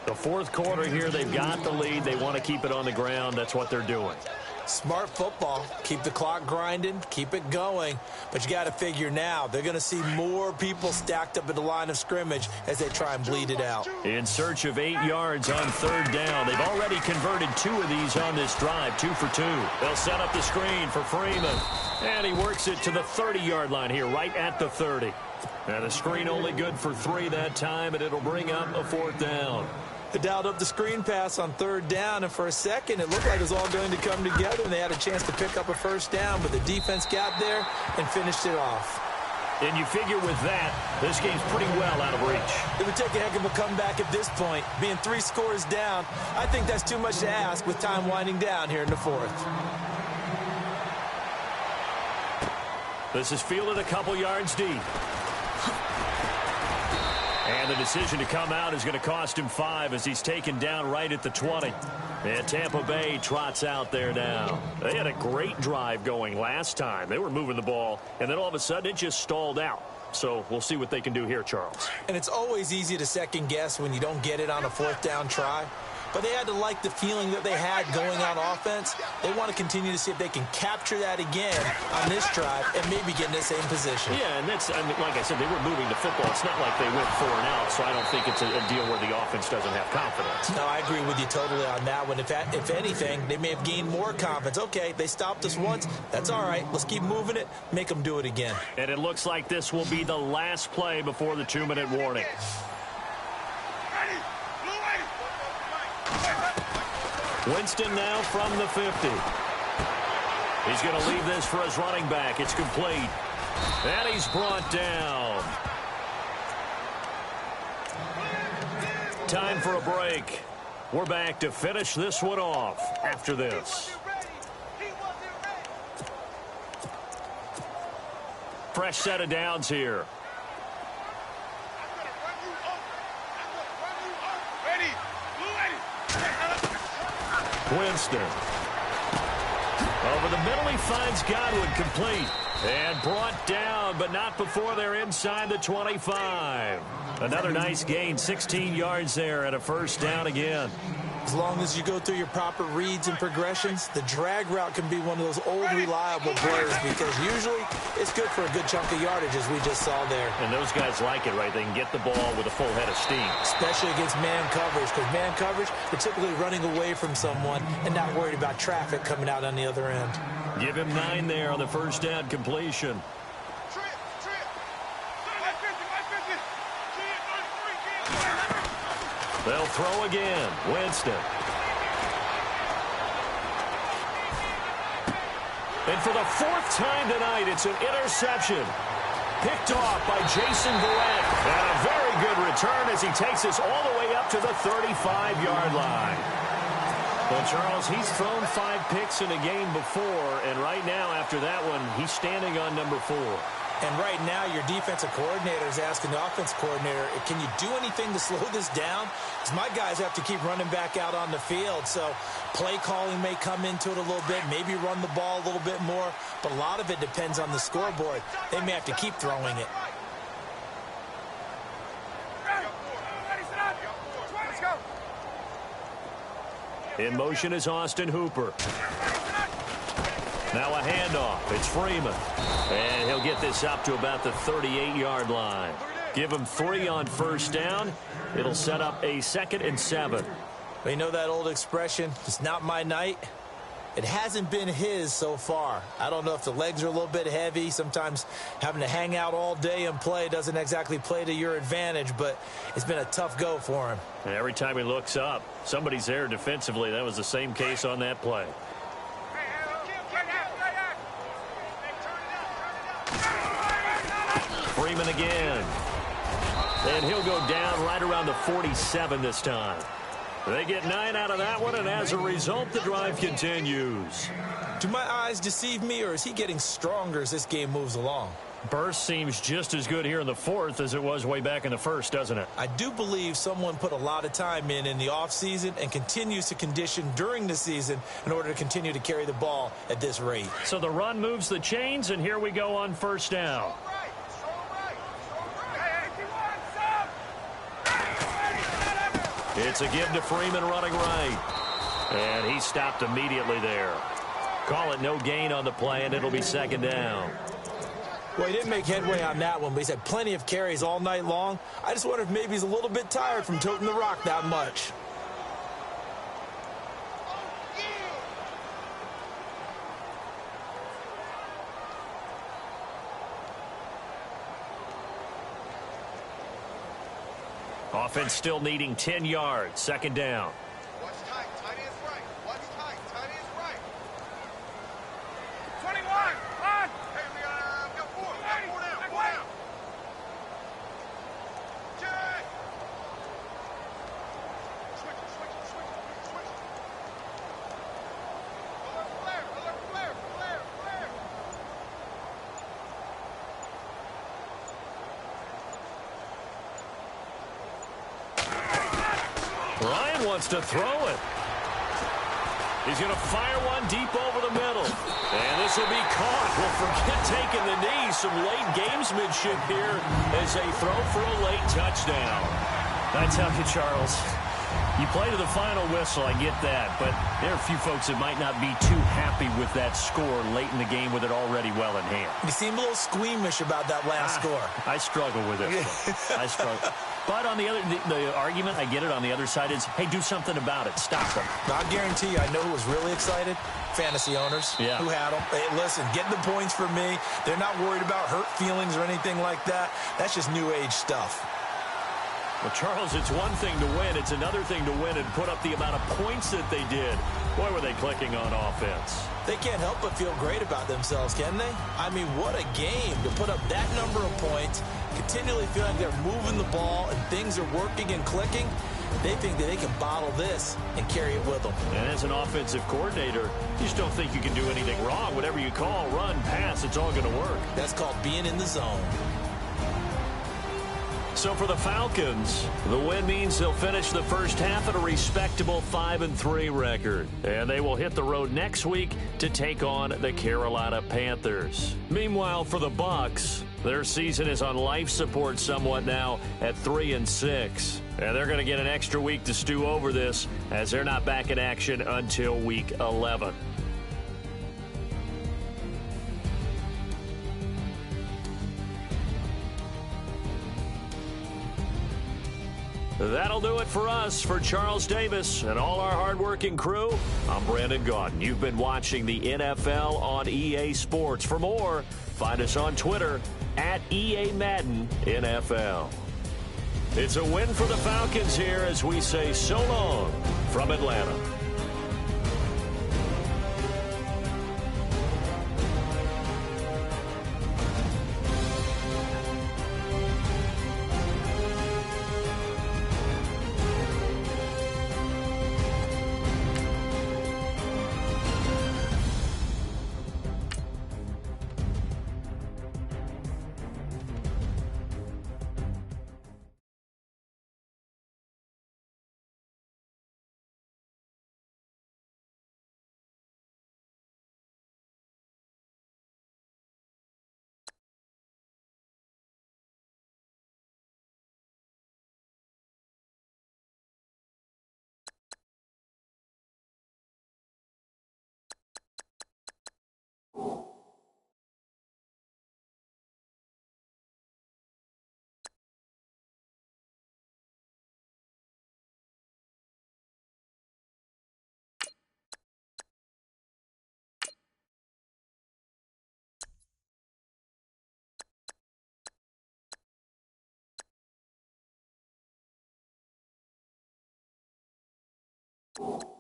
The fourth quarter here, they've got the lead. They want to keep it on the ground. That's what they're doing. Smart football. Keep the clock grinding. Keep it going. But you got to figure now, they're going to see more people stacked up at the line of scrimmage as they try and bleed it out. In search of 8 yards on 3rd down. They've already converted 2 of these on this drive, 2 for 2. They'll set up the screen for Freeman. And he works it to the 30-yard line here, right at the 30. And a screen only good for 3 that time, and it'll bring up a 4th down. They dialed up the screen pass on 3rd down, and for a second, it looked like it was all going to come together, and they had a chance to pick up a first down, but the defense got there and finished it off. And you figure with that, this game's pretty well out of reach. It would take a heck of a comeback at this point. Being 3 scores down, I think that's too much to ask with time winding down here in the 4th. This is fielded a couple yards deep. And the decision to come out is going to cost him 5 as he's taken down right at the 20. And Tampa Bay trots out there now. They had a great drive going last time. They were moving the ball, and then all of a sudden it just stalled out. So we'll see what they can do here, Charles. And it's always easy to second guess when you don't get it on a 4th down try. But they had to like the feeling that they had going on offense. They want to continue to see if they can capture that again on this drive and maybe get in the same position. Yeah, and that's, I mean, like I said, they were moving the football. It's not like they went 4 and out, so I don't think it's a deal where the offense doesn't have confidence. No, I agree with you totally on that one. If anything, they may have gained more confidence. Okay, they stopped us once. That's all right. Let's keep moving it. Make them do it again. And it looks like this will be the last play before the 2-minute warning. Winston now from the 50. He's going to leave this for his running back. It's complete. And he's brought down. Time for a break. We're back to finish this one off after this. fresh set of downs here. Winston. Over the middle, he finds Godwin complete. And brought down, but not before they're inside the 25. Another nice gain, 16 yards there and a first down again. As long as you go through your proper reads and progressions, the drag route can be one of those old, reliable plays because usually it's good for a good chunk of yardage, as we just saw there. And those guys like it, right? They can get the ball with a full head of steam. Especially against man coverage, because man coverage, they're typically running away from someone and not worried about traffic coming out on the other end. Give him 9 there on the first down completion. They'll throw again. Winston. And for the 4th time tonight, it's an interception. Picked off by Jason Verrett. And a very good return as he takes us all the way up to the 35-yard line. Well, Charles, he's thrown 5 picks in a game before, and right now, after that one, he's standing on number 4. And right now, your defensive coordinator is asking the offense coordinator, can you do anything to slow this down? Because my guys have to keep running back out on the field. So play calling may come into it a little bit, maybe run the ball a little bit more. But a lot of it depends on the scoreboard. They may have to keep throwing it. In motion is Austin Hooper. Now a handoff. It's Freeman. And he'll get this up to about the 38-yard line. Give him 3 on first down. It'll set up a 2nd and 7. You know that old expression, it's not my night? It hasn't been his so far. I don't know if the legs are a little bit heavy. Sometimes having to hang out all day and play doesn't exactly play to your advantage, but it's been a tough go for him. And every time he looks up, somebody's there defensively. That was the same case on that play. Freeman again. And he'll go down right around the 47 this time. They get 9 out of that one, and as a result, the drive continues. Do my eyes deceive me, or is he getting stronger as this game moves along? Burst seems just as good here in the 4th as it was way back in the 1st, doesn't it? I do believe someone put a lot of time in the offseason and continues to condition during the season in order to continue to carry the ball at this rate. So the run moves the chains, and here we go on first down. It's a give to Freeman running right. And he stopped immediately there. Call it no gain on the play, and it'll be 2nd down. Well, he didn't make headway on that one, but he's had plenty of carries all night long. I just wonder if maybe he's a little bit tired from toting the rock that much. Offense still needing 10 yards. 2nd down. Watch tight. Tight is right. Watch tight. Tight is right. 21. On. Hey, we got 4. 4 down. 4 down. Check. Switch. Alert flare. Ryan wants to throw it. He's going to fire one deep over the middle. And this will be caught. Well, forget taking the knee. Some late gamesmanship here as they throw for a late touchdown. I tell you, Charles, you play to the final whistle, I get that. But there are a few folks that might not be too happy with that score late in the game with it already well in hand. You seem a little squeamish about that last score. I struggle with it. I struggle. But on the other, the argument, I get it, on the other side is, hey, do something about it. Stop them. I guarantee you, I know who was really excited. Fantasy owners who had them. Hey, listen, getting the points for me. They're not worried about hurt feelings or anything like that. That's just new age stuff. Well, Charles, it's one thing to win. It's another thing to win and put up the amount of points that they did. Boy, were they clicking on offense. They can't help but feel great about themselves, can they? I mean, what a game to put up that number of points, continually feeling like they're moving the ball and things are working and clicking. They think that they can bottle this and carry it with them. And as an offensive coordinator, you just don't think you can do anything wrong. Whatever you call, run, pass, it's all going to work. That's called being in the zone. So for the Falcons, the win means they'll finish the first half at a respectable 5-3 record. And they will hit the road next week to take on the Carolina Panthers. Meanwhile, for the Bucs, their season is on life support somewhat now at 3-6. And they're going to get an extra week to stew over this as they're not back in action until week 11. That'll do it for us. For Charles Davis and all our hardworking crew, I'm Brandon Gaudin. You've been watching the NFL on EA Sports. For more, find us on Twitter at EA Madden NFL. It's a win for the Falcons here as we say so long from Atlanta. You